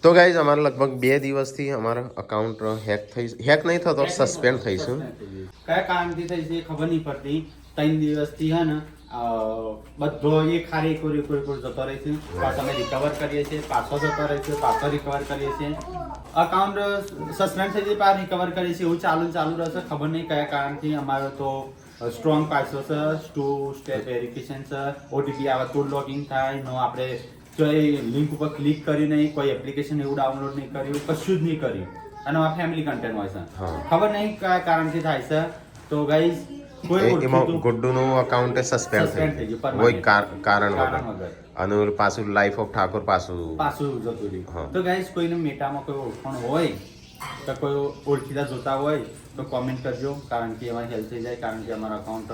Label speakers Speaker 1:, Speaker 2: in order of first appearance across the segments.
Speaker 1: તો ગાઈઝ અમારે લગભગ 2 દિવસથી અમારા અકાઉન્ટ હેક નહીં થતો, સસ્પેન્ડ થઈશું.
Speaker 2: કયા કારણથી થઈ છે ખબર નહીં પડતી. 3 દિવસથી હે ને બધો એ ખાલી એક જતો રહે છે. પાછો અમે રિકવર કરીએ છીએ, પાછો જતો રહે છે, પાછો રિકવર કરીએ છીએ. અકાઉન્ટ સસ્પેન્ડ થઈ જાય, પાછો રિકવર કરીએ છીએ. એવું ચાલુ રહેશે. ખબર નહીં કયા કારણથી. અમારો તો સ્ટ્રોંગ પાછો છે, 2 સ્ટેપ વેરિફિકેશન છે. ઓટીપી આવે તો લોગિન થાય. નો આપણે જો એ લિંક ઉપર ક્લિક કરી નહીં, કોઈ એપ્લિકેશન એવું ડાઉનલોડ નહીં કર્યું, કશું જ નહીં કર્યું. અને આ ફેમિલી કન્ટેન્ટ હોય છે. ખબર નહીં કયા કારણથી થાય છે. તો ગાઈઝ
Speaker 1: એમાં ગુડ્ડુનું અકાઉન્ટ સસ્પેન્ડ થઈ ગયું કોઈ કારણ વગર. અને પાછું લાઈફ ઓફ ઠાકોર પાછું
Speaker 2: જતું રહ્યું. તો ગાઈઝ કોઈને મેટામાં કોઈ ઓળખાણ હોય તો કોઈ ઓળખીતા જોતા હોય તો કોમેન્ટ કરજો. કારણ કે અમારી હેલ્પ થઈ જાય. કારણ કે અમારા અકાઉન્ટ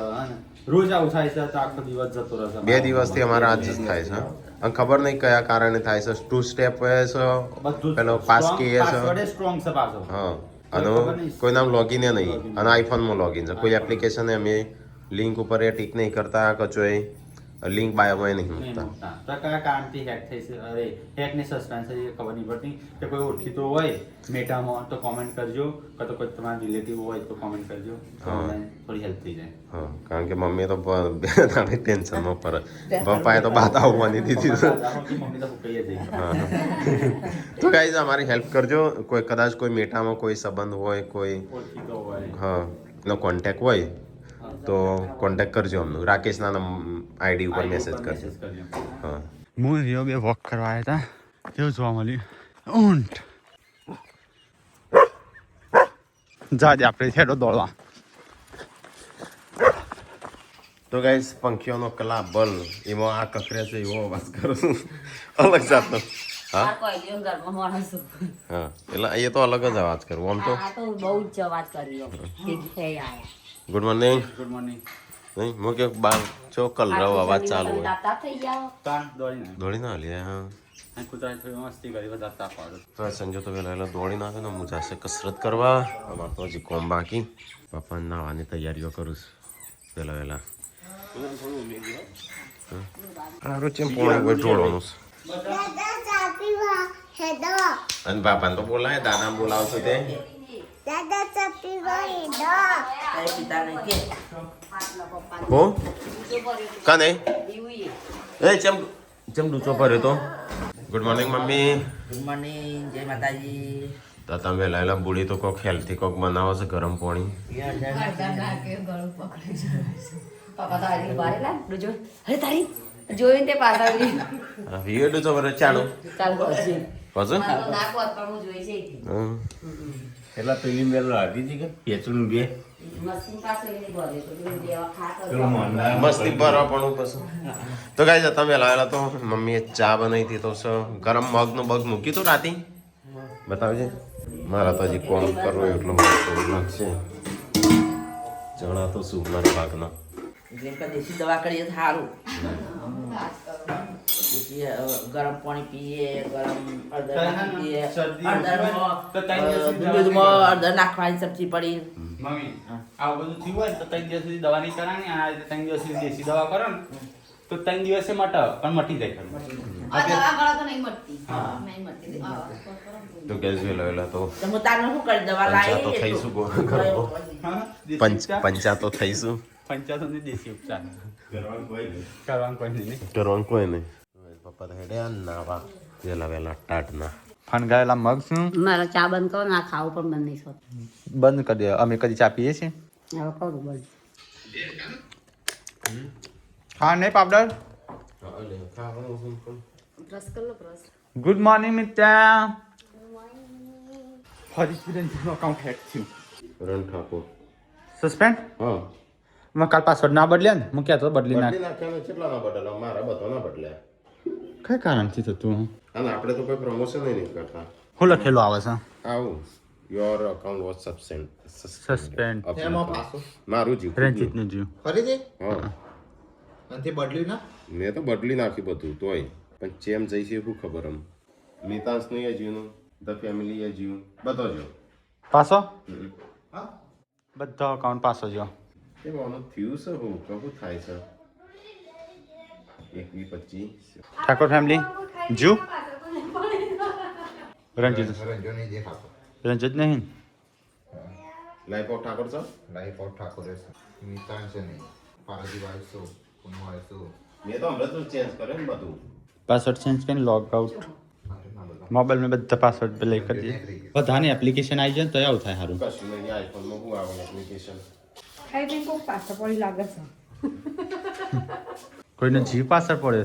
Speaker 2: રોજ આવું થાય છે તો આખો દિવસ જતો રહેશે.
Speaker 1: 2 દિવસથી અમારા આજ જ થાય છે. અને ખબર નહીં કયા કારણે થાય છે. 2 સ્ટેપ હોય છે, પેલો પાસ કે છે,
Speaker 2: સ્ટ્રોંગ છે પાછો.
Speaker 1: હા. અને કોઈ નામ લોગિન નહીં. અને આઈફોનમાં લોગિન છે. કોઈ એપ્લિકેશન અમે લિંક ઉપર એ ટીક નહીં કરતા, કચોય લિંક બાયોમાં નહીં મૂકતા.
Speaker 2: તો કયા કારણથી હેક થઈ છે? અરે હેક ને સસ્પેન્સ એ ખબર નહીં પડતી. કે કોઈ ઓળખીતો હોય મેટામાં તો કોમેન્ટ કરજો, કે તો કોઈ તમારા રિલેટિવ હોય તો કોમેન્ટ કરજો. થોડી હેલ્પ થઈ જાય.
Speaker 1: હા, કારણ કે મમ્મી તો ટેન્શનમાં પડે. પપ્પાએ તો બાત આવવાની દીધી છે.
Speaker 2: મમ્મી તો કહીએ જઈએ.
Speaker 1: તો ગાઈઝ અમારી હેલ્પ કરજો. કોઈ કદાચ કોઈ મેટામાં કોઈ સંબંધ હોય, કોઈ
Speaker 2: ઓળખીતો હોય,
Speaker 1: હા એનો કોન્ટેક્ટ હોય તો કોન્ટેક્ટ કરજો અમને. રાકેશના આઈડી ઉપર મેસેજ કરજો. હા,
Speaker 2: હું રિયો બે વોક કરવા આવ્યા હતા. કેવું જોવા મળ્યું? ઊંટ જાજે આપણે છેડો દોડવા.
Speaker 1: તો ગાઈઝ પંખીઓનો કલા બલ એમાં આ કકરે છે એવો અવાજ કરું છું. અલગ જાતનો. હા એટલે એ તો અલગ જ અવાજ કરું. આમ તો
Speaker 3: બહુ જ અવાજ કર્યો.
Speaker 1: Good morning.
Speaker 2: Good morning.
Speaker 1: નહીં મૂકે બાર છો કલરવ અવાજ ચાલુ હોય. દોડી ના લે. હા,
Speaker 2: મસ્તી કરી બધા
Speaker 1: તો સંજય તો વહેલા દોડી નાખે ને હું જાશે કસરત કરવા. અમારે તો હજી કોમ બાકી. પપ્પા નાવાની તૈયારીઓ કરું છું વહેલા. સારું છે પોણે કોઈ ઢોળવાનું છે. અને બાપાને તો બોલાય, દાદા બોલાવશો તે. હો કાને એ ચમ ડૂચો ભર્યો તો. Good morning mummy.
Speaker 3: Good morning, જય માતાજી.
Speaker 1: તો તમે વહેલા બુડી તો કોક હેલ્થી કોક બનાવો છે ગરમ પાણી.
Speaker 3: જોઈને તે પાછા
Speaker 1: એ ડૂચો ભર્યો ચાલો પછી
Speaker 4: એટલા પેલી મેલ લાગી હતી કે પેચું બે
Speaker 1: મસ્તી ભરવા પણ પછી. તો ગાઈઝ તમે લાવેલા તો મમ્મીએ ચા બનાવી હતી તો ગરમ મગનું બગ મૂકી તો રાતી બતાવજે. મારા તો હજી કોમ કરવો એટલો લાગશે. ચણા તો સુગના પાકના
Speaker 3: દેશી દવા કરીએ સારું. ગરમ પાણી પીએ, ગરમ દૂધમાં હળદર નાખવાની સબ્જી પડી.
Speaker 2: મમ્મી આવું બધું થયું હોય તો 3 દિવસ સુધી દવા નહીં કરવાની. આ 3 દિવસ સુધી દેશી દવા કરો ને તો 3 દિવસે મટે પણ મટી જાય.
Speaker 1: તો ગેસ વેલા તો
Speaker 3: શું કરી દવા લાવી
Speaker 1: તો થઈશું. પંચા તો થઈશું.
Speaker 2: પંચાયતની દેશી ઉપચાર
Speaker 1: કરવાનું કોઈ નહીં. પપ્પા તો હેડે નાવા વહેલા ટાટના
Speaker 2: ફણગાયેલા મગ શું
Speaker 3: મારા ચા બંધ કરો ના ખાવું પણ બંધ નહીં થતું.
Speaker 2: બંધ કરી દે. અમે કદી ચા પીએ છીએ.
Speaker 3: હવે કરું બંધ.
Speaker 2: હા નહીં પાવડર.
Speaker 3: બ્રશ કર લો બ્રશ.
Speaker 2: Good morning Mitra. ફરી અકાઉન્ટ હેક થયું.
Speaker 1: રણ ઠાકોર
Speaker 2: સસ્પેન્ડ.
Speaker 1: હા
Speaker 2: મેં કાલ પાસવર્ડ ના બદલ્યા ને હું કહેતો બદલી નાખ.
Speaker 1: નાખ્યા કેટલા ના બદલ્યા? મારા બધા ના બદલ્યા.
Speaker 2: કઈ કારણથી થતું?
Speaker 1: અને આપણે તો કોઈ પ્રમોશન નહીં કરતા.
Speaker 2: શું લખેલું આવે છે?
Speaker 1: આવું યોર અકાઉન્ટ વોઝ
Speaker 2: સસ્પેન્ડ.
Speaker 1: મારું જીવ
Speaker 2: રંજીતનું જીવ.
Speaker 5: ફરીથી
Speaker 1: હા
Speaker 5: અંતે બદલ્યું ના
Speaker 1: મેં તો બદલી નાખ્યું બધું તોય પણ ચેમ જઈશે શું ખબર. આમ મિતાંશનું એ જીવનું, ધ ફેમિલી એ જીવ બધો જો
Speaker 2: પાસો બધા અકાઉન્ટ પાસો જો.
Speaker 1: એ આનું થયું છે હું કહું થાય છે 21-25
Speaker 2: ઠાકોર ફેમિલી જુ રંજીત
Speaker 5: રંજો નહીં દેખાતો.
Speaker 2: રંજીત નહીં
Speaker 1: લાઈફ ઓફ ઠાકોર છો
Speaker 5: લાઈફ ઓફ ઠાકોર છે. મિતાન છે નહીં. પારદી વાળસો, પુનઃ વાળસો.
Speaker 1: મેં તો હમણાં તો ચેન્જ કર્યો ને બધું
Speaker 2: પાસવર્ડ ચેન્જ કરીને લોગ આઉટ મોબાઈલમાં બધા પાસવર્ડ પ્લે કરી દઈએ બધાની એપ્લિકેશન આવી જાય ને તો આવું થાય સારું
Speaker 1: કશું નહીં આઈફોનમાં શું આવે એપ્લિકેશન
Speaker 2: કોઈને જીવ પાસવર્ડ પડે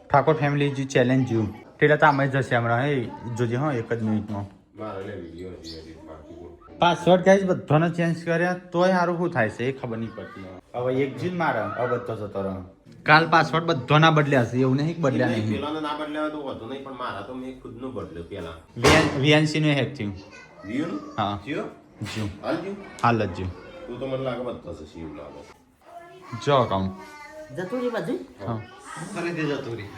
Speaker 2: ઠાકોર ફેમિલી જી ચેલેન્જ જીવ તેલા તો આમાં જશે હમણાં હે જોજે હા એક જ મિનિટમાં
Speaker 1: મારે લે વિડીયો હજી બાકી બોલ
Speaker 2: પાસવર્ડ ગાઈસ બધાનો ચેન્જ કર્યા તોય સારું શું થાય છે એ ખબર નહીં પડતી હવે એક જીવ મારે હવે બધો જતો રહે કાલ પાસવર્ડ બધાના બદલ્યા છે એવું નહીં કે બદલ્યા નહીં
Speaker 1: પેલાનો ના બદલ્યા તો વધુ નહીં પણ મારા તો મેં ખુદનું બદલ્યું પેલા
Speaker 2: વીએનસી નું હેક થયું
Speaker 1: જીઓ
Speaker 2: હા
Speaker 1: જીઓ
Speaker 2: જીવ
Speaker 1: હાલ જીઓ
Speaker 2: હાલ જ જીવ
Speaker 1: તું તો મને લાગે બધો છે શિવ લાગે
Speaker 2: જો અકાઉન્ટ
Speaker 3: જતું રહી બધું
Speaker 2: હા
Speaker 5: ફરીથી જતું રહી.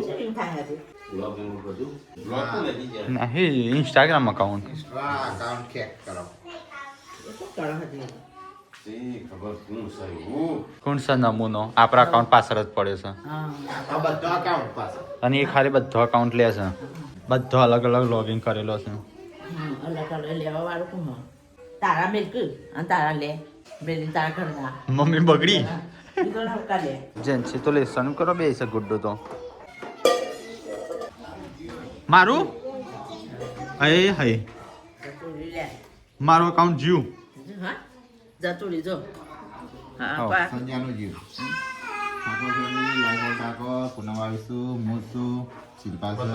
Speaker 3: કેમ થાય હજી?
Speaker 1: બ્લોગ નું બધું બ્લોગ તો નથી જાય
Speaker 2: નહીં ઇન્સ્ટાગ્રામ અકાઉન્ટ
Speaker 5: અકાઉન્ટ ચેક કરો.
Speaker 3: એ શું કરો હજી?
Speaker 1: એ ખબર શું છે હું
Speaker 2: કોણ સા નમૂનો આપણા અકાઉન્ટ પાછળ જ પડે છે
Speaker 3: હા
Speaker 5: આ બધા અકાઉન્ટ પાસે.
Speaker 2: અને એ ખાલી બધો અકાઉન્ટ લે છે બધો અલગ અલગ લોગિન કરેલો છે
Speaker 3: અલગ અલગ લેવા વાળું કોણ હોય? તારા મિલ્ક અને તારા લે બેલી તારા ઘરના
Speaker 2: મમ્મી બગડી
Speaker 3: બીજો ના ઉકા લે
Speaker 2: જેન્સી તો લેસન કરો બે છે ગુડ્ડો તો મારું અરે હઈ
Speaker 3: જતું રહી લે
Speaker 2: મારું અકાઉન્ટ જીવ
Speaker 3: હા જતું રહી જો હા
Speaker 2: હા.
Speaker 3: પા
Speaker 5: સંજ્ઞાનું જીવ. Thakor family, life of Thakor, Poonam વાળીશું, મૂસું, શિલ્પા છે,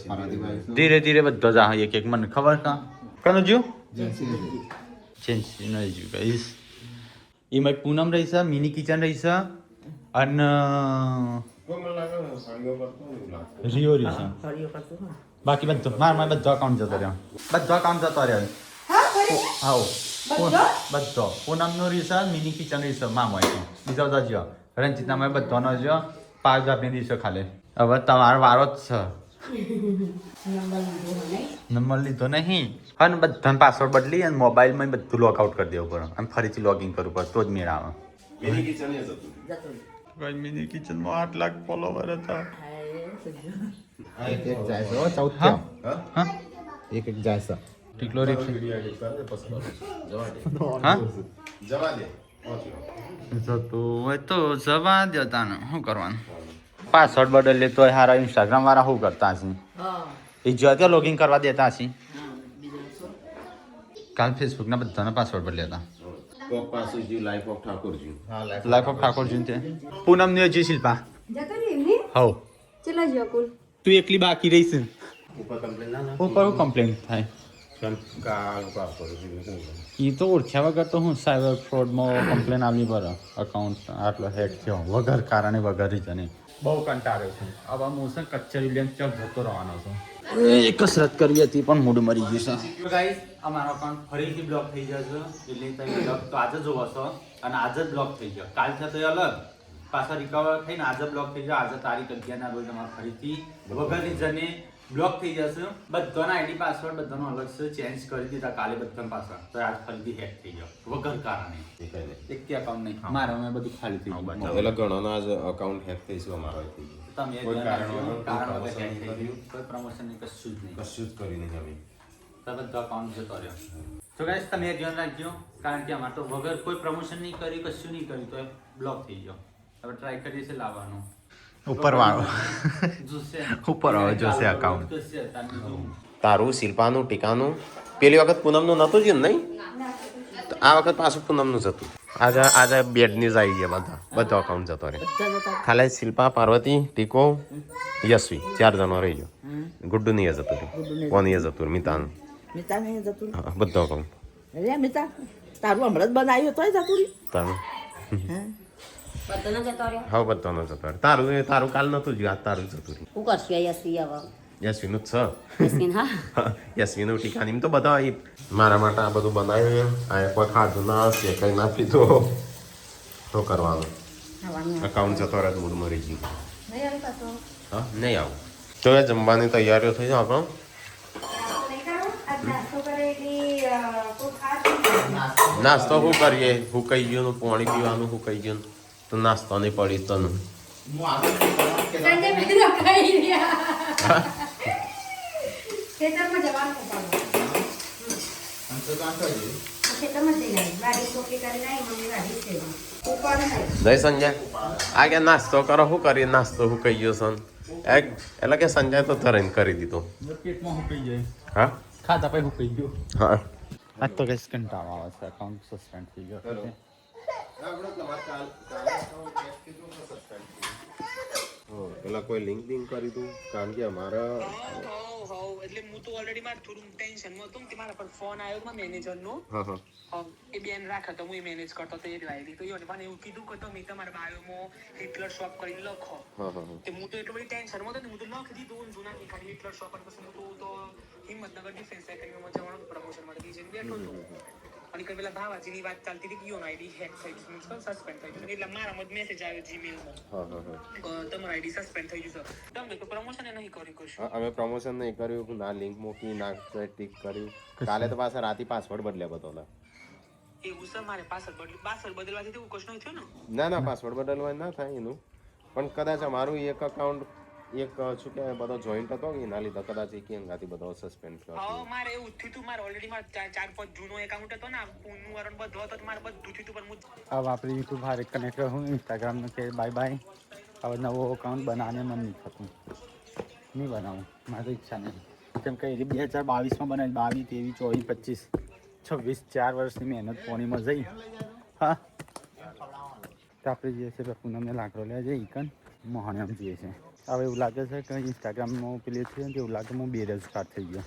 Speaker 5: પારદી વાળીશું.
Speaker 2: ધીરે ધીરે બધો જા એક એક મને ખબર કા કનો જીવ
Speaker 5: જેન્સી છે.
Speaker 2: જેન્સી નો જીવ ગાઈસ એમાં પૂનમ રહી છે મિની કિચન રહી છે અને
Speaker 1: કોઈ મને લાગે સાડીઓ પર તો એવું લાગે
Speaker 2: રિયો રહી છે
Speaker 3: ફરીઓ કરતું હા
Speaker 2: બાકી બધો મારા બધો અકાઉન્ટ જતો રહ્યો બધો અકાઉન્ટ જતો રહ્યો હા બધો પૂનમનો રીસા મિની કિચન રીસા મામો બીજા બધા જ્યો રંજીતનામાં બધાનો જ્યો પાંચ આપની દીશો ખાલી હવે તમારો વારો જ છે નંબર લીધો નહીં અને બધાને પાસવર્ડ બદલી અને મોબાઈલમાં બધું લોગ આઉટ કરી દેવું પડે અને ફરીથી લોગિન કરવું પડે તો જ મેળ આવે
Speaker 1: મિની કિચન એ જતું
Speaker 3: જતું રહી
Speaker 2: મિની કિચનમાં 8 લાખ ફોલોવર હતા
Speaker 3: હાય સુજો
Speaker 5: એક એક જાય છે. હો, 14
Speaker 2: હા?
Speaker 5: થયો.
Speaker 2: હા
Speaker 5: એક એક જાય છે.
Speaker 2: ટીકલો રીફ
Speaker 1: વિડીયો એડિટ કર દે પછી જવા દે
Speaker 2: હા
Speaker 1: જવા દે પહોંચ્યો
Speaker 2: જતું હોય તો જવા દેતા ને શું કરવાનું પાસવર્ડ બદલે તો હારા ઇન્સ્ટાગ્રામ વાળા શું કરતા હશે
Speaker 3: હા
Speaker 2: એ જો ત્યાં લોગિન કરવા દેતા હશે
Speaker 3: હા બીજો શું
Speaker 2: કાલ ફેસબુકના બધાના પાસવર્ડ બદલ્યા હતા
Speaker 1: કોક પાછું જીવ લાઈફ ઓફ ઠાકોર જીવ
Speaker 5: હા, લાઈફ
Speaker 2: લાઈફ ઓફ ઠાકોર જોઈને તે પૂનમની હજી શિલ્પા
Speaker 6: જતો રહ્યો એમને
Speaker 2: હવ
Speaker 6: ચલા જો કુલ
Speaker 2: તું એકલી બાકી રહીશ
Speaker 1: ઉપર કમ્પ્લેન ના ના
Speaker 2: ઉપર હું કમ્પ્લેન થાય
Speaker 1: કાલ પાસવર્ડ જીવ શું
Speaker 2: એ તો ઓળખ્યા વગર તો હું સાયબર ફ્રોડમાં કમ્પ્લેન આવી બરો અકાઉન્ટ આટલો હેક થયો વગર કારણે વગર રીઝને બહુ કંટાળ્યો છું હવે હું છે કચેરી લઈને ચાલ જતો રહેવાનો છું એ કસરત કરવી હતી પણ મૂડ મરી ગયું છે ગાઈસ અમારો અકાઉન્ટ ફરીથી બ્લોક થઈ જશે એટલે તમે બ્લોક તો આજે જોવો છો અને આજે જ બ્લોક થઈ ગયો કાલ છે તો એ અલગ પાછા રિકવર થઈને આજે બ્લોક થઈ ગયો આજે તારીખ 11 ના રોજ તમારે ફરીથી વગર રીઝને બ્લોક થઈ જશે બધાના આઈડી પાસવર્ડ બધાનો અલગ છે ચેન્જ કરી દીધા કાલે બધાના પાસવર્ડ તો આજ ફરીથી હેક થઈ ગયો વગર કારણે એક કે અકાઉન્ટ નહીં મારા મેં બધું ખાલી થઈ ગયું
Speaker 1: એટલે ઘણોના જ અકાઉન્ટ હેક થઈ છે અમારો થઈ ગયું
Speaker 2: તમે
Speaker 1: કોઈ કારણ વગર
Speaker 2: કારણ
Speaker 1: કોઈ
Speaker 2: વગર હેક થઈ
Speaker 1: promotion
Speaker 2: ગયું કોઈ પ્રમોશન નહીં કશું જ નહીં
Speaker 1: કશું જ કરી નહીં અમે
Speaker 2: તો બધો અકાઉન્ટ જતો રહ્યો તો ગાઈસ તમે એ ધ્યાન રાખજો કારણ કે આમાં તો વગર કોઈ પ્રમોશન નહીં કર્યું કશું નહીં કર્યું તો એ બ્લોક થઈ ગયો હવે ટ્રાય કરીએ છે લાવવાનો
Speaker 1: ઉપર વાળો
Speaker 2: જોશે
Speaker 1: ઉપર આવે જોશે account.
Speaker 2: જોશે તાર બીજું
Speaker 1: તારું શિલ્પાનું ટીકાનું પેલી વખત પૂનમનું નહોતું જ નહીં તો આ વખત પાછું પૂનમનું જ હતું આજે બેડની જ આવી ગયા બધા અકાઉન્ટ જતો રહે
Speaker 3: બધા જતા
Speaker 1: ખાલી શિલ્પા પાર્વતી ટીકો યશવી 4 જણો રહી ગયો ગુડ્ડુ ની જતું રહ્યું કોની જતું રહ્યું મિતાનું
Speaker 3: મિતા નહીં જતું રહ્યું.
Speaker 1: હા બધો અકાઉન્ટ
Speaker 3: અરે મિતા તારું હમણાં જ બનાવ્યું તોય જતું રહ્યું
Speaker 1: તારું
Speaker 3: હા
Speaker 6: બધાનો જતો રહ્યો
Speaker 1: હા બધાનો જતો રહ્યો તારું કાલ નહોતું જ આજ તારું જતું રહ્યું
Speaker 6: હું કરશું યસી હવે
Speaker 1: યશવીનું જ
Speaker 6: યસમીન હા
Speaker 1: છે યશવીનું ટીકાની એમ તો બધા મારા માટે આ બધું બનાવ્યું આ કોઈ ખાધું ના હશે કંઈ ના પીધું શું કરવાનું
Speaker 6: ખાવાનું
Speaker 1: અકાઉન્ટ જતો રહે મૂડ મરી ગયું
Speaker 6: નહીં આવે પાછો
Speaker 1: હા નહીં આવું તો એ જમવાની તૈયારીઓ થઈ જાય આપણો નાસ્તો શું કરીએ હું કહી ગયું પાણી પીવાનું હું કહી ગયું તો નાસ્તો નહીં પડી તનું
Speaker 5: હું આગળ નહીં કરવાનું કે
Speaker 6: સંજય મેં તો ખાઈ રહ્યા ખેતરમાં જવાનું ઉપાડો. ખેતરમાં જઈ જાય વાડી ચોકી કરીને આવી મમ્મી વાડી છે ઉપાડો નહીં.
Speaker 1: જય સંજય આ કે નાસ્તો કરો શું કરી નાસ્તો હું કહી ગયો સન એટલે કે સંજય તો તરત કરી દીધો
Speaker 2: પેટમાં હુકાઈ જાય
Speaker 1: હા
Speaker 2: ખાધા પછી હુકાઈ ગયો
Speaker 1: હા
Speaker 2: આજ તો કઈ કંટાળો આવે છે અકાઉન્ટ સસ્પેન્ડ થઈ ગયો
Speaker 1: પેલા કોઈ લિંક બિંક કરી દઉં કારણ કે અમારા
Speaker 7: એટલે હું તો ઓલરેડી મારે થોડું ટેન્શનમાં હતો કે મારા પર ફોન આવ્યો માં મેનેજરનો
Speaker 1: હા
Speaker 7: એ બેન રાખે તો હું એ મેનેજ કરતો તો એ લાવી તો એને મને એવું કીધું કે તમે તમારા બાયોમાં હિટલર શોપ કરીને લખો તે હું તો એટલું બધી ટેન્શનમાં હતો ને હું તો લખી દીધું જૂના કે ખાલી હિટલર શોપ અને પછી હું તો હિંમતનગર ડિફેન્સ એકેડમીમાં જવાનું પ્રમોશન માટે જઈને બેઠો હતો અને કઈ પેલા ભાવાજીની વાત ચાલતી હતી કે યોનો આઈડી હેક થઈ ગયું મીન્સ સસ્પેન્ડ થઈ ગયું એટલે મારામાં જ મેસેજ આવ્યો જીમેલમાં તમારો આઈડી સસ્પેન્ડ થઈ ગયું છે તમે તો પ્રમોશન એ નહીં કર્યું કશું
Speaker 1: અમે પ્રમોશન નહીં કર્યું ના લિંક મૂકી ના ટિક કર્યું કાલે તો પાછા રાતે પાસવર્ડ બદલ્યા બધાના
Speaker 7: એવું છે મારે પાસવર્ડ બદલવાથી એવું કશું નહીં થયું ને
Speaker 1: ના પાસવર્ડ બદલવા ના થાય એનું પણ કદાચ અમારું એક અકાઉન્ટ એક શું કહેવાય બધો જોઈન્ટ હતો કે એના લીધે કદાચ એક અંગાથી બધો સસ્પેન્ડ કર્યો
Speaker 7: હા મારે એવું થયું હતું મારે ઓલરેડી મારે 4-5 જૂનો એકાઉન્ટ હતો ને ફોનનું વારણ બધું હતો તો મારે બધું થયું હતું પણ હું
Speaker 2: अब આપણે યુટ્યુબ હારે કનેક્ટ રહું ઇન્સ્ટાગ્રામ કે બાય બાય હવે નવો અકાઉન્ટ બનાવને મન નહીં થતું નહીં બનાવું મારી તો ઈચ્છા નહીં કેમ કે 2022માં બનાવી 22, 23, 24, 25, 4 વર્ષની મહેનત પોણીમાં જઈ હા તો આપણે જઈએ છીએ પૂનમને લાકડો લેવા જઈએ ઈકન મોહણે આમ જઈએ છીએ હવે એવું લાગે છે કે ઇન્સ્ટાગ્રામમાં પેલી છે ને એવું લાગે હું બેરોજગાર થઈ ગયો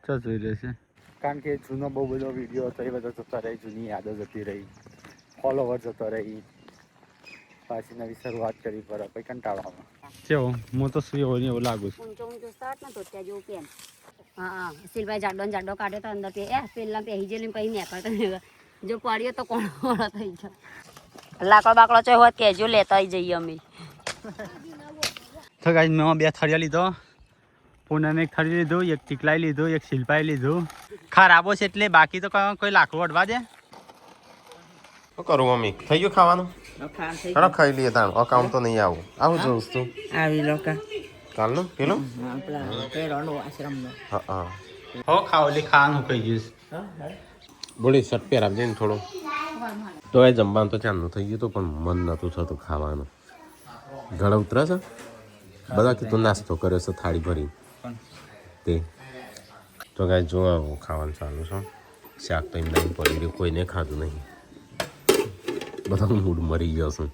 Speaker 2: ચો જોઈ રહેશે કારણ કે જૂનો બહુ બધો વિડીયો હતો એ બધો જતો રહી જૂની યાદો જતી રહી ફોલોવર જતો રહી પાછી નવી શરૂઆત કરી પર પછી કંટાળો આવે કેવો હું તો શું એવું એવું લાગુ છું
Speaker 6: ઊંચો સ્ટાર્ટ ને તો ત્યાં જેવું પેન હા સિલભાઈ જાડો કાઢ્યો તો અંદર પેલા પહેરી જઈને પછી નીકળતો જો પડ્યો તો કોણ થઈ ગયો લાકડો બાકડો ચોય હોત કેજો લેતા જઈએ અમે
Speaker 2: તો ગાઈસ મેં 2 થળિયા લીધો પૂનમે એક થળી લીધું એક ટીકલાઈ લીધું એક શિલ્પાઈ લીધું ખરાબો છે એટલે બાકી તો કોઈ લાકડું અડવા દે
Speaker 1: શું કરું મમ્મી થઈ ગયું ખાવાનું ચાલો ખાઈ લઈએ તાણ અકાઉન્ટ તો નહીં આવું જોઉં તું
Speaker 3: આવી લોકો
Speaker 1: કાલનું પેલું
Speaker 3: આશ્રમનો
Speaker 1: હા
Speaker 2: હો ખાવ એટલે ખાવાનું કહી જઈશ
Speaker 1: બોલી શર્ટ પહેર આપજે ને થોડું તો એ જમવાનું તો ચાંદનું થઈ ગયું હતું પણ મન નહોતું થતું ખાવાનું ગળા ઉતરે છે બધા કીધું નાસ્તો કર્યો છે થાળી ભરી તે તો કાંઈ જોવા ખાવાનું ચાલુ છે શાક તો એમ નહીં પડી રહ્યું કોઈને ખાધું નહીં બધા મૂડ મરી ગયો છું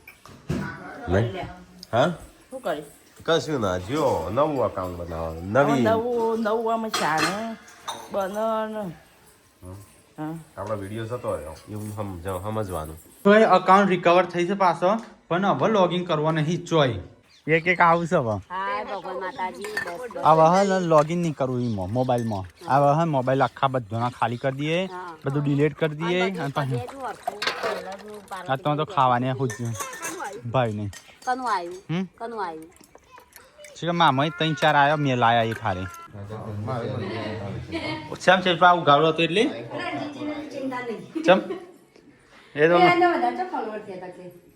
Speaker 1: નહીં હા
Speaker 3: શું કરીશ
Speaker 1: કશું ના જો નવું અકાઉન્ટ બનાવવાનું નવી
Speaker 3: નવું આમ શાને બનો
Speaker 1: આપણા વિડીયો જતો રહ્યો એવું સમજવાનું
Speaker 2: તો એ અકાઉન્ટ રિકવર થઈ છે પાછો પણ હવે લોગિન કરવા નહીં ચોય એક આવું છે હવે
Speaker 6: હાય ભગવાન માતાજી બસ
Speaker 2: હવે હા લોગિન નહીં કરવું એમાં મોબાઈલમાં હવે હા મોબાઈલ આખા બધાના ખાલી કરી દઈએ બધું ડિલીટ કરી દઈએ અને પછી આ તો ખાવાની હું જ ભાઈ નહીં
Speaker 6: કનું આવ્યું
Speaker 2: છે મામા 3-4 આવ્યા મેં લાયા એ ખાલી ચમ છે પા ઉગાડો હતો એટલે ચમ એ તો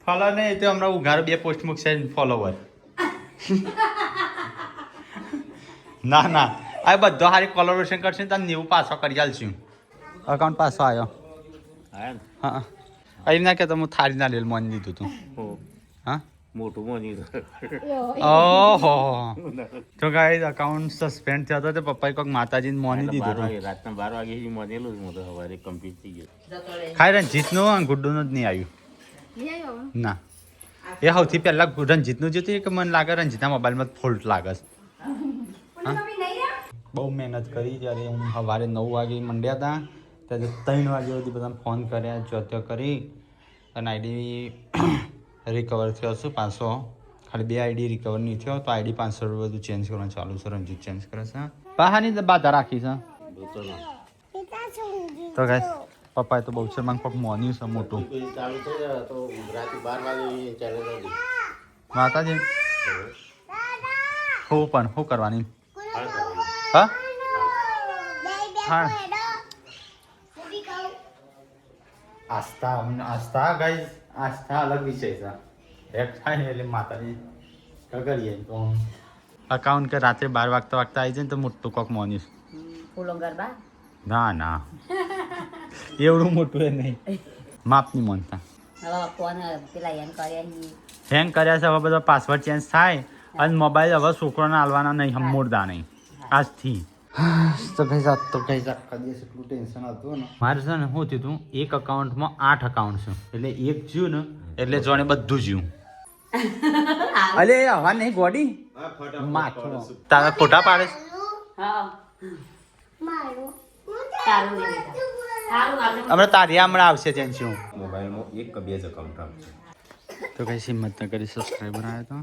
Speaker 2: ફોલોવર નહીં એ તો હમણાં ઉઘાડો 2 પોસ્ટ મૂકશે ફોલોવર ના આ બધો હારી કોલેબોરેશન કરશે તો 90 પાછો કરી આલશું અકાઉન્ટ પાછો આવ્યો હા અહીં ના કે તો હું થાળી ના લેલ મોન લીધું તું હા
Speaker 4: મોટું મોની
Speaker 2: ઓહો તો ગાઈસ અકાઉન્ટ સસ્પેન્ડ થયો હતો તે પપ્પાએ કોઈક માતાજીને મોની દીધું હતું
Speaker 4: રાતના 12 વાગે મોનેલું જ મોટો સવારે કમ્પ્લીટ થઈ ગયો
Speaker 2: ખાઈ રંજીતનું અને ગુડ્ડુનું જ નહીં આવ્યું ના એ સૌથી પહેલા રંજીતનું જોતું કે મને લાગે રંજીતના મોબાઈલમાં ફોલ્ટ લાગે છે બહુ મહેનત કરી જ્યારે હું સવારે 9 વાગે મંડ્યા હતા ત્યારે 3 વાગે સુધી બધા ફોન કર્યા જોત્યો કરી અને આઈડી રિકવર થયો છું 500 ખાલી 2 આઈડી રિકવર નહીં થયો તો આઈડી 500 બધું ચેન્જ કરવાનું ચાલુ છે રંજીત ચેન્જ કરે છે બહારની બાધા રાખી છે તો ગાઈસ પપ્પાએ તો બહુ છે માંગ પગ મોન્યું છે મોટું
Speaker 4: ચાલુ થઈ જાય તો રાતે 12 વાગે ચેનલ હતી
Speaker 2: માતાજી હું પણ શું કરવાની હા હા આસ્થા ગાઈસ આસ્થા અલગ વિષય છે એક થાય એટલે માતાજી કરીએ તો અકાઉન્ટ કે રાત્રે 12 વાગતા આવી જાય ને તો મોટું કોક મોનીશ.
Speaker 3: ફૂલો ગરબા
Speaker 2: ના એવડું મોટું એ નહીં, માપ નહીં મોનતા.
Speaker 6: હવે ફોન પેલા એમ કર્યા છીએ.
Speaker 2: હેંગ કર્યા છે હવે બધા પાસવર્ડ ચેન્જ થાય અને મોબાઈલ હવે છોકરાને હાલવાના નહીં, હમોરદા નહીં આજથી.
Speaker 5: તો કઈ જાત આખા દિવસ એટલું ટેન્શન હતું ને.
Speaker 2: મારે છે ને શું થયું હતું, એક અકાઉન્ટમાં 8 અકાઉન્ટ છે એટલે એક જ્યું ને એટલે જોણે બધું જ્યું. અલે હવા નહીં ગોડી માથું તારા ફોટા પાડે છે.
Speaker 6: હા સારું નહીં બેટા. સારું આપણે
Speaker 2: હમણાં તારી હમણાં આવશે જેન્સી.
Speaker 1: મોબાઈલમાં એક કે બે જ અકાઉન્ટ આવશે.
Speaker 2: તો કઈ હિંમતનગર સબસ્ક્રાઈબર આવ્યો હતો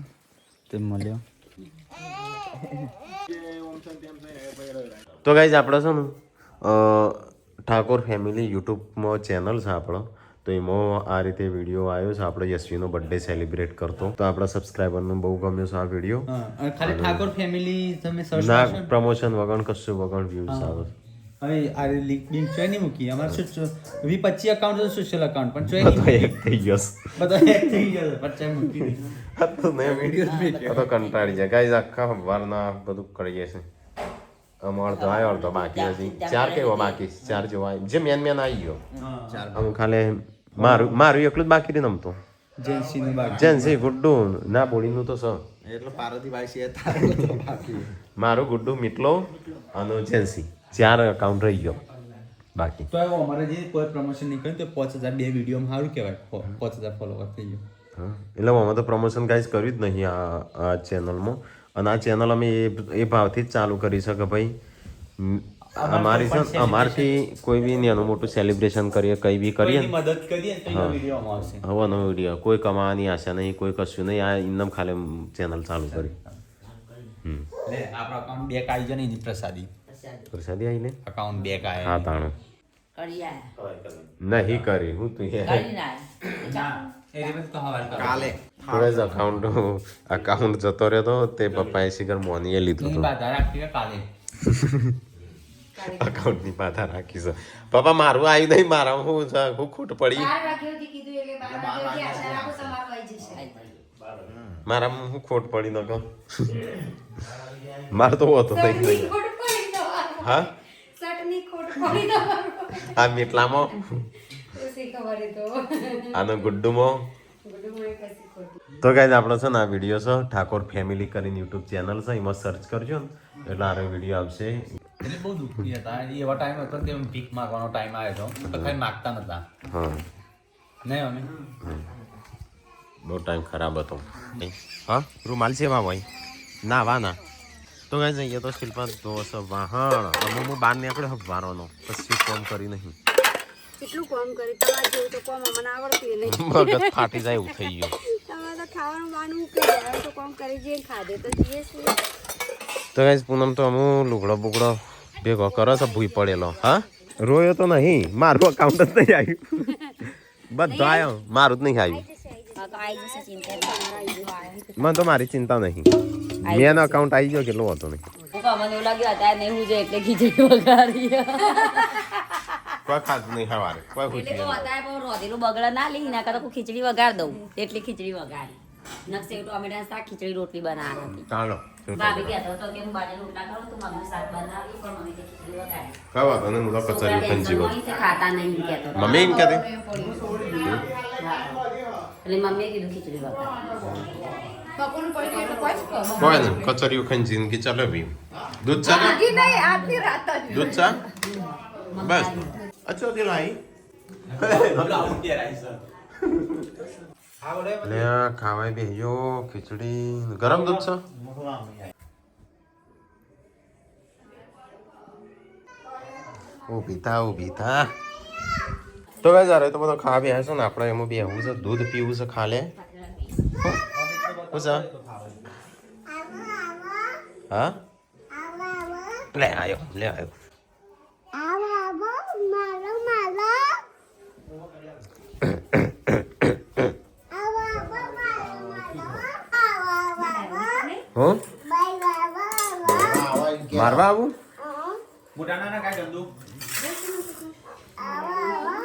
Speaker 2: તે મળ્યો.
Speaker 1: તો ગાઈઝ આપણે છે ને ઠાકોર ફેમિલી યુટ્યુબમાં ચેનલ છે આપણો, તો એમાં આ રીતે વિડીયો આવ્યો છે. આપણો યશવીનો બર્થડે સેલિબ્રેટ કરતો, તો આપણા સબસ્ક્રાઈબરને બહુ ગમ્યો છે આ વિડીયો.
Speaker 2: ખાલી ઠાકોર ફેમિલી તમે સર્ચ
Speaker 1: ના
Speaker 2: કરશો
Speaker 1: પ્રમોશન વગર કશું વગર વ્યૂઝ આવે.
Speaker 2: હવે આ લિંક ચોય નહીં મૂકી. અમારે શું 20-25 અકાઉન્ટ છે સોશિયલ અકાઉન્ટ પણ ચોય નહીં
Speaker 1: એક થઈ ગયો
Speaker 2: બધા એક થઈ ગયા છે પણ ચોય મૂકી નહીં.
Speaker 1: તો કંટાળી જાય ગાઈઝ. આખા વારના બધું કરીએ છે. અડધો આવ્યો અડધો બાકી હજી 4 કેવો બાકી 4 જેવો આવ્યો જે મેન આવી ગયો. હું ખાલી મારું એકલું જ બાકી રહી નમતો.
Speaker 2: જેન્સીનું બાકી
Speaker 1: જેન્સી ગુડ્ડુ ના બોડીનું તો સર
Speaker 5: એટલે પાર્વતી ભાઈ છે તારું બાકી.
Speaker 1: મારું ગુડ્ડુ મીટલો અને જેન્સી 4 અકાઉન્ટ રહી ગયો બાકી.
Speaker 2: તો હવે અમારે જે કોઈ પ્રમોશન નહીં કર્યું તો 5000 બે વિડીયોમાં સારું કહેવાય. 5000 ફોલોવર થઈ ગયો.
Speaker 1: હા એટલે અમે તો પ્રમોશન કાંઈ જ કર્યું જ નહીં આ ચેનલમાં. અને આ ચેનલ અમે એ ભાવથી જ ચાલુ કરી છે કે ભાઈ અમારથી કોઈ બી નાનું મોટું સેલિબ્રેશન કરીએ કંઈ બી કરીએ ને
Speaker 2: મદદ કરીએ તો એનો વિડીયો આવશે.
Speaker 1: હવે નવો વિડીયો કોઈ કમાવાની આશા નહીં, કોઈ કશું નહીં. આ ઇન્દમ ખાલી ચેનલ ચાલુ કરી.
Speaker 2: લે આપણો અકાઉન્ટ બેક આવી જાય ને એની પ્રસાદી
Speaker 1: પ્રસાદી આવી લે
Speaker 2: અકાઉન્ટ બેક આવે.
Speaker 1: હા તાણું
Speaker 3: કરી આયા
Speaker 1: નહીં કરી હું તું
Speaker 3: કરીને આયા
Speaker 2: એ રીતે તો હવાલ કરો.
Speaker 5: કાલે
Speaker 1: થોડે અકાઉન્ટ જતો રહ્યો તો તે પપ્પાએ શિખર મોનીએ લીધું
Speaker 2: એની
Speaker 1: હતું.
Speaker 2: બાધા રાખી કાલે
Speaker 1: અકાઉન્ટની પાછા રાખી છે. પપ્પા મારું આવ્યું નહીં, મારા હું ખોટ પડી. મારા હું ખોટ પડી ન કહું મારે તો હતો નહીં. હા આ મીટલામાં આનો ગુડ્ડુમાં. તો ગાઈઝ આપણે છે ને આ વિડીયો છે ઠાકોર ફેમિલી કરીને યુટ્યુબ ચેનલ છે, એમાં સર્ચ કરજો ને એટલે આનો વિડીયો આવશે.
Speaker 2: એટલે બહુ દુઃખી હતા. એવા ટાઈમ હતો કે ભીખ માંગવાનો ટાઈમ આવ્યો હતો તો કઈ માંગતા નતા.
Speaker 1: હા
Speaker 2: નહીં અમે
Speaker 1: બહુ ટાઈમ ખરાબ હતો. હા રૂમાલ છે ભાઈ ના વા ના. તો ગાઈઝ અહીંયા તો શિલ્પા દોસ વાહણ અમે હું બહાર નીકળ્યો હવારોનો પછી કોમ કરી નહીં.
Speaker 6: કેટલું કામ કરી તમારે જેવું તો કામ મને આવડતું નહીં.
Speaker 1: મગજ ફાટી જાય એવું થઈ ગયું.
Speaker 6: તમારે તો ખાવાનું બાનું કે જાય તો કામ કરી જઈએ ખાધે તો જઈએ છીએ.
Speaker 1: તો ગાઈઝ પૂનમ તો અમુક લુગડો બુગડો ભેગો કરો છે ભૂઈ પડેલો. હા રોયો તો નહીં, મારું અકાઉન્ટ જ નહીં આવ્યું. બધો આવ્યો મારું જ નહીં આવ્યું. મને તો મારી ચિંતા નહીં, મેન અકાઉન્ટ આવી ગયો કેટલો હતો નહીં.
Speaker 6: મને એવું લાગ્યું અત્યારે નહીં હું એટલે ખીચડી વગાડી
Speaker 1: કોઈ ખાતું નહીં સવારે કોઈ
Speaker 6: એટલે
Speaker 1: ખુશી
Speaker 6: તો અત્યારે પણ રોધેલું બગડા ના લઈ એના કરતા ખીચડી વગાડ દઉં એટલી ખીચડી વગાડી. નકશે ટોમેટા શાક ખીચડી રોટલી બનાવવાની હતી.
Speaker 1: ચાલો
Speaker 6: ભાભી કહેતો હતો કે હું બાજુ રોટલા કરું તો મમ્મી શાક બનાવી પણ મમ્મી કે ખીચડી વગાડી.
Speaker 1: કઈ વાતો નહીં, હું તો કચરી ખંજી
Speaker 6: મમ્મી તે ખાતા નહીં કહેતો હતો.
Speaker 1: મમ્મી એમ કહેતી
Speaker 6: એટલે મમ્મીએ કીધું ખીચડી વગાડી.
Speaker 1: કોઈ નહીં કચરી ખંજી કે ચાલો ભાઈ દૂધ ચા દૂધ ચા બસ અચ્છા તે લાઈ લે ખાવાય બેહ્યો ખીચડી ગરમ દૂધ છે. ઊભી થા તો ગાઈઝ અરે તો બધો ખાવા બેહ્યા છે ને આપણે એમાં બેહવું છે, દૂધ પીવું છે ખાલે. શું હા લે આવ્યો હું મારવા આવું
Speaker 2: મોટા નાના કાંઈ ગંદુ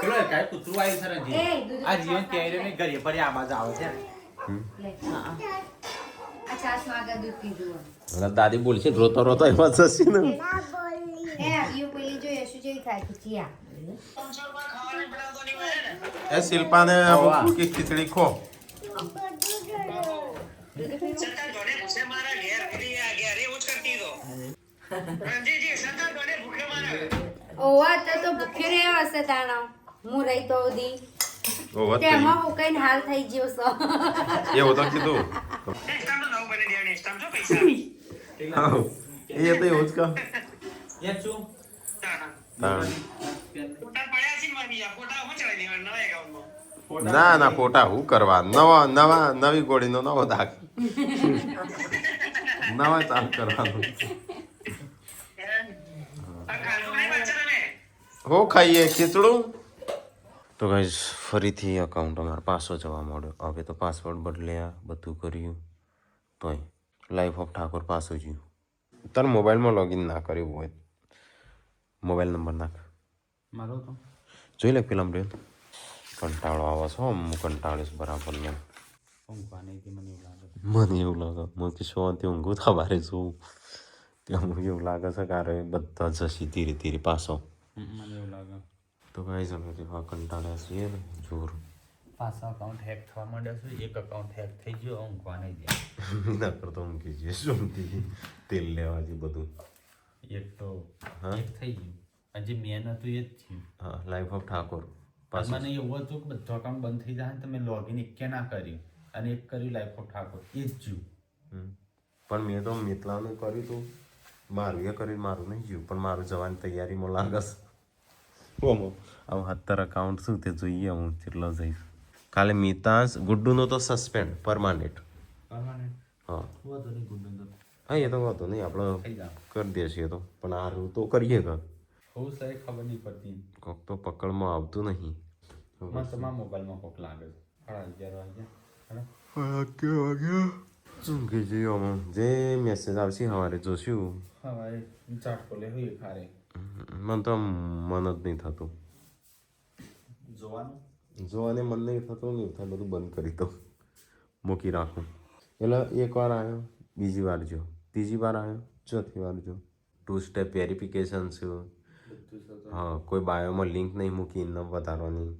Speaker 2: પેલો કાંઈ કૂતરું આવ્યું છે રંજી. આ જીવન ક્યાંય નહીં ઘરે ફરી આ બાજુ આવે છે.
Speaker 6: છાશ માંગે દૂધ પીધું
Speaker 1: અને દાદી બોલશે રોતો રોતો એમાં જશે ને
Speaker 6: યુ પેલી જો યશુ જેવી થાય ખીચિયા
Speaker 1: એ શિલ્પાને ભૂકી ખીચડી ખો
Speaker 6: ઓવા તો ભૂખ્યો રહ્યો હશે તાણો હું રહી તો દી
Speaker 1: ઓહો
Speaker 6: તેમાં હું કઈ હાલ થઈ ગયો છો
Speaker 1: એવું તો કીધું હા, એ તો એવું જ કહો
Speaker 2: યશુ
Speaker 1: ના ના ફોટા હું કરવા નવી ગોળીનો નવો દાગ નવા ચાલ કરવાનું હો ખાઈએ ખીચડું તો ગાઈસ ફરીથી અકાઉન્ટ અમારે પાછો જવા મળ્યો હવે તો પાસવર્ડ બદલ્યા બધું કર્યું તોય લાઈફ ઓફ ઠાકોર પાછું જ્યું તાર મોબાઈલમાં લોગિન ના કર્યું હોય મોબાઈલ નંબર નાખ
Speaker 2: મારો તો
Speaker 1: જોઈ લે પેલા બ્રેન કંટાળો આવે છે હું કંટાળીશ બરાબર ને
Speaker 2: ઊંઘવા નહીં થી મને એવું લાગે
Speaker 1: મને એવું લાગે મને કે શાંતિ ઊંઘું થા બારે જોઉં ત્યાં એવું લાગે છે કે અરે બધા જશે ધીરે ધીરે પાછો
Speaker 2: મને એવું લાગે
Speaker 1: તો કાંઈ સમય તેવા કંટાળ્યા છીએ ને જોર
Speaker 2: પાછા અકાઉન્ટ હેક થવા માંડ્યા છે એક અકાઉન્ટ હેક થઈ ગયો ઊંઘવા નહીં દે
Speaker 1: ના કરતો ઊંઘી જઈએ શું તેલ લેવાથી બધું
Speaker 2: એક તો
Speaker 1: હા?
Speaker 2: એક થઈ ગયું હજી મેન હતું એ જ થયું
Speaker 1: હા લાઈફ ઓફ ઠાકોર
Speaker 2: પાછું મને એવું હતું કે બધું અકાઉન્ટ બંધ થઈ જાય ને તમે લોગિન એક ના કર્યું અને એક કર્યું લાઈફ ઓફ ઠાકોર એ જ જ્યું
Speaker 1: પણ મેં તો મિતલાનું કર્યું હતું મારું એ કર્યું મારું નહીં જ્યું પણ મારું જવાની તૈયારીમાં લાગે છે ઓમો આવું 70 અકાઉન્ટ શું તે જોઈએ હું કેટલો જઈશ કાલે મિતાંશ ગુડ્ડુનો તો સસ્પેન્ડ પરમાનન્ટ
Speaker 2: પરમાનન્ટ
Speaker 1: હા
Speaker 2: વધુ નહીં ગુંડન તો
Speaker 1: હા એ તો વાંધો નહીં આપણે
Speaker 2: થઈ જાય
Speaker 1: કરી દઈએ તો પણ આરું તો કરીએ કે
Speaker 2: બહુ સારી ખબર નહીં પડતી
Speaker 1: કોક તો પકડમાં આવતું નહીં
Speaker 2: મને તમારા મોબાઈલમાં કોક લાગે છે
Speaker 1: કેવા11
Speaker 2: વાગ્યા
Speaker 1: વાગ્યા શું કે જોઈએ જે મેસેજ આવશે સવારે જોશું
Speaker 2: હવે ચાટકો લે હોય ખારે
Speaker 1: મને તો મન જ નહીં થતું
Speaker 2: જોવાનું
Speaker 1: જોવાને મન નહીં થતું નહીં થાય બધું બંધ કરી દઉં મૂકી રાખું એટલે એક વાર આવ્યો બીજી વાર જો ત્રીજી વાર આવ્યો ચોથી વાર જો 2 સ્ટેપ વેરિફિકેશન છે હા કોઈ બાયોમાં લિંક નહીં મૂકી ન વધારવાની